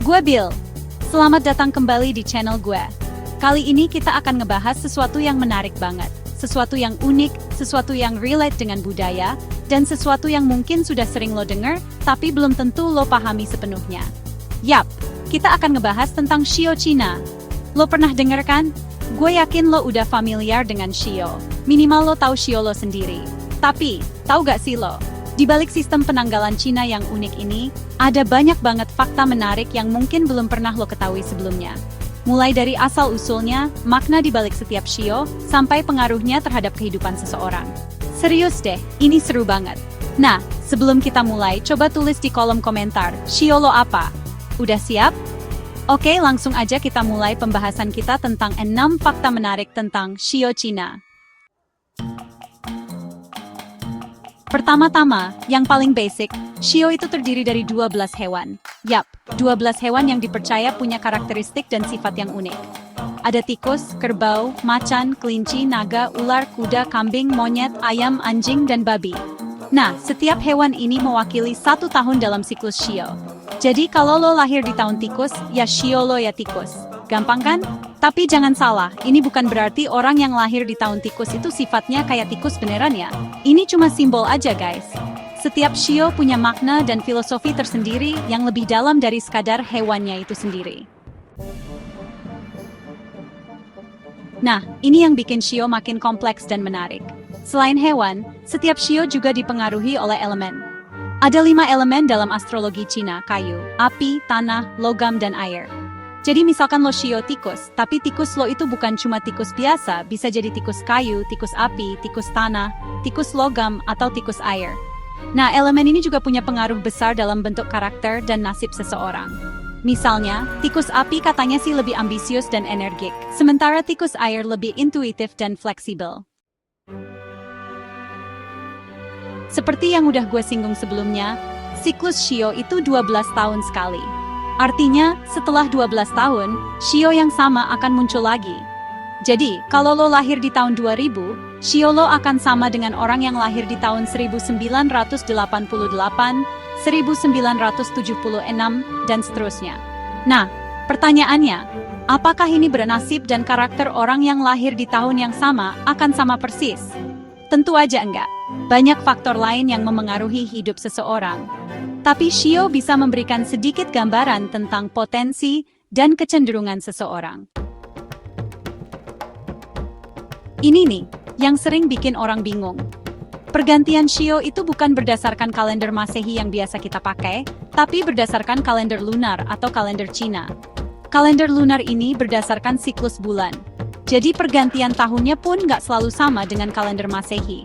Gue Bill. Selamat datang kembali di channel gue. Kali ini kita akan ngebahas sesuatu yang menarik banget. Sesuatu yang unik, sesuatu yang relate dengan budaya, dan sesuatu yang mungkin sudah sering lo denger, tapi belum tentu lo pahami sepenuhnya. Yap, kita akan ngebahas tentang Shio Cina. Lo pernah denger kan? Gue yakin lo udah familiar dengan Shio. Minimal lo tahu Shio lo sendiri. Tapi, tahu gak sih lo? Di balik sistem penanggalan Cina yang unik ini, ada banyak banget fakta menarik yang mungkin belum pernah lo ketahui sebelumnya. Mulai dari asal-usulnya, makna di balik setiap Shio, sampai pengaruhnya terhadap kehidupan seseorang. Serius deh, ini seru banget. Nah, sebelum kita mulai, coba tulis di kolom komentar, Shio lo apa? Udah siap? Oke, langsung aja kita mulai pembahasan kita tentang 6 fakta menarik tentang Shio Cina. Pertama-tama, yang paling basic, Shio itu terdiri dari 12 hewan. Yap, 12 hewan yang dipercaya punya karakteristik dan sifat yang unik. Ada tikus, kerbau, macan, kelinci, naga, ular, kuda, kambing, monyet, ayam, anjing, dan babi. Nah, setiap hewan ini mewakili 1 tahun dalam siklus Shio. Jadi kalau lo lahir di tahun tikus, ya Shio lo ya tikus. Gampang kan? Tapi jangan salah, ini bukan berarti orang yang lahir di tahun tikus itu sifatnya kayak tikus beneran ya. Ini cuma simbol aja guys. Setiap Shio punya makna dan filosofi tersendiri yang lebih dalam dari sekadar hewannya itu sendiri. Nah, ini yang bikin Shio makin kompleks dan menarik. Selain hewan, setiap Shio juga dipengaruhi oleh elemen. Ada 5 elemen dalam astrologi Cina, kayu, api, tanah, logam, dan air. Jadi misalkan lo Shio tikus, tapi tikus lo itu bukan cuma tikus biasa, bisa jadi tikus kayu, tikus api, tikus tanah, tikus logam, atau tikus air. Nah, elemen ini juga punya pengaruh besar dalam bentuk karakter dan nasib seseorang. Misalnya, tikus api katanya sih lebih ambisius dan energik, sementara tikus air lebih intuitif dan fleksibel. Seperti yang udah gue singgung sebelumnya, siklus Shio itu 12 tahun sekali. Artinya, setelah 12 tahun, Shio yang sama akan muncul lagi. Jadi, kalau lo lahir di tahun 2000, Shio lo akan sama dengan orang yang lahir di tahun 1988, 1976, dan seterusnya. Nah, pertanyaannya, apakah ini bernasib dan karakter orang yang lahir di tahun yang sama akan sama persis? Tentu aja enggak. Banyak faktor lain yang memengaruhi hidup seseorang. Tapi Shio bisa memberikan sedikit gambaran tentang potensi dan kecenderungan seseorang. Ini nih, yang sering bikin orang bingung. Pergantian Shio itu bukan berdasarkan kalender Masehi yang biasa kita pakai, tapi berdasarkan kalender lunar atau kalender Cina. Kalender lunar ini berdasarkan siklus bulan. Jadi pergantian tahunnya pun nggak selalu sama dengan kalender Masehi.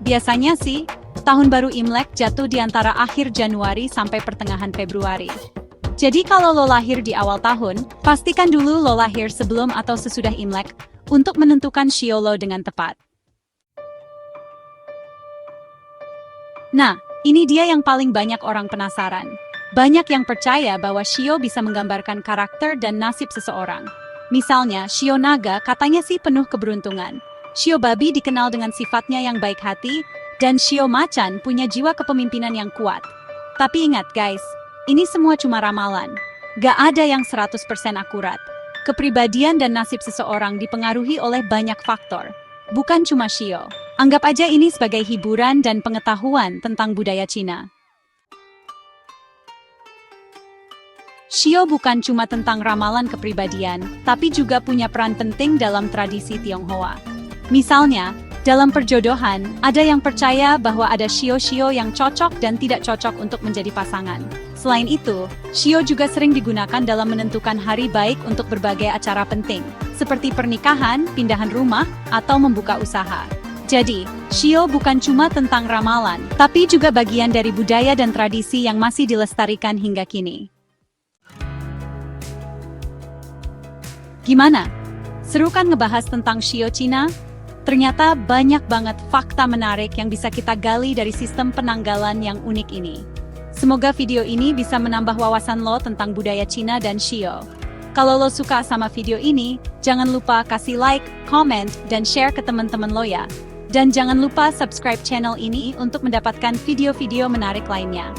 Biasanya sih, tahun baru Imlek jatuh di antara akhir Januari sampai pertengahan Februari. Jadi kalau lo lahir di awal tahun, pastikan dulu lo lahir sebelum atau sesudah Imlek untuk menentukan Shio lo dengan tepat. Nah, ini dia yang paling banyak orang penasaran. Banyak yang percaya bahwa Shio bisa menggambarkan karakter dan nasib seseorang. Misalnya, Shio naga katanya sih penuh keberuntungan. Shio babi dikenal dengan sifatnya yang baik hati, dan Shio macan punya jiwa kepemimpinan yang kuat. Tapi ingat guys, ini semua cuma ramalan. Gak ada yang 100% akurat. Kepribadian dan nasib seseorang dipengaruhi oleh banyak faktor. Bukan cuma Shio. Anggap aja ini sebagai hiburan dan pengetahuan tentang budaya Cina. Shio bukan cuma tentang ramalan kepribadian, tapi juga punya peran penting dalam tradisi Tionghoa. Misalnya, dalam perjodohan, ada yang percaya bahwa ada Shio-Shio yang cocok dan tidak cocok untuk menjadi pasangan. Selain itu, Shio juga sering digunakan dalam menentukan hari baik untuk berbagai acara penting, seperti pernikahan, pindahan rumah, atau membuka usaha. Jadi, Shio bukan cuma tentang ramalan, tapi juga bagian dari budaya dan tradisi yang masih dilestarikan hingga kini. Gimana? Seru kan ngebahas tentang Shio Cina? Ternyata banyak banget fakta menarik yang bisa kita gali dari sistem penanggalan yang unik ini. Semoga video ini bisa menambah wawasan lo tentang budaya Cina dan Shio. Kalau lo suka sama video ini, jangan lupa kasih like, comment, dan share ke teman-teman lo ya. Dan jangan lupa subscribe channel ini untuk mendapatkan video-video menarik lainnya.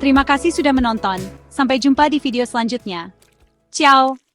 Terima kasih sudah menonton. Sampai jumpa di video selanjutnya. Ciao!